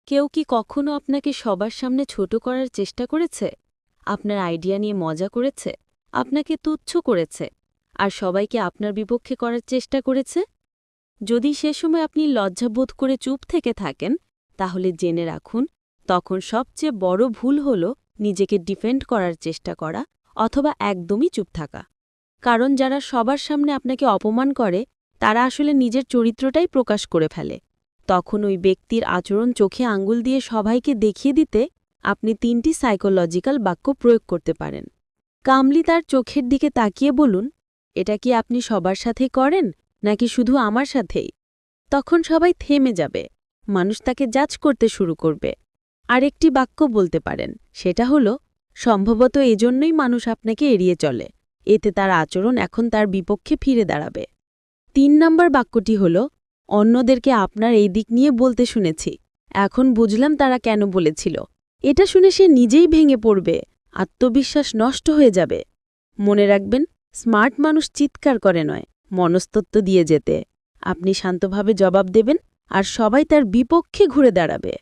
কেউ কি কখনো আপনাকে সবার সামনে ছোট করার চেষ্টা করেছে? আপনার আইডিয়া নিয়ে মজা করেছে, আপনাকে তুচ্ছ করেছে, আর সবাইকে আপনার বিপক্ষে করার চেষ্টা করেছে? যদি সে সময় আপনি লজ্জাবোধ করে চুপ থেকে থাকেন, তাহলে জেনে রাখুন, তখন সবচেয়ে বড় ভুল হল নিজেকে ডিফেন্ড করার চেষ্টা করা অথবা একদমই চুপ থাকা। কারণ যারা সবার সামনে আপনাকে অপমান করে, তারা আসলে নিজের চরিত্রটাই প্রকাশ করে ফেলে। তখন ওই ব্যক্তির আচরণ চোখে আঙ্গুল দিয়ে সবাইকে দেখিয়ে দিতে আপনি ৩টি সাইকোলজিক্যাল বাক্য প্রয়োগ করতে পারেন। কামলি তার চোখের দিকে তাকিয়ে বলুন, এটা কি আপনি সবার সাথে করেন নাকি শুধু আমার সাথেই? তখন সবাই থেমে যাবে, মানুষ তাকে জাজ করতে শুরু করবে। আরেকটি বাক্য বলতে পারেন, সেটা হলো, সম্ভবত এজন্যই মানুষ আপনাকে এড়িয়ে চলে, এতে তার আচরণ এখন তার বিপক্ষে ফিরে দাঁড়াবে। ৩ নম্বর বাক্যটি হল, অন্যদেরকে আপনার এই দিক নিয়ে বলতে শুনেছি, এখন বুঝলাম তারা কেন বলেছিল। এটা শুনে সে নিজেই ভেঙে পড়বে, আত্মবিশ্বাস নষ্ট হয়ে যাবে। মনে রাখবেন, স্মার্ট মানুষ চিৎকার করে নয়, মনস্তত্ত্ব দিয়ে যেতে। আপনি শান্তভাবে জবাব দেবেন আর সবাই তার বিপক্ষে ঘুরে দাঁড়াবে।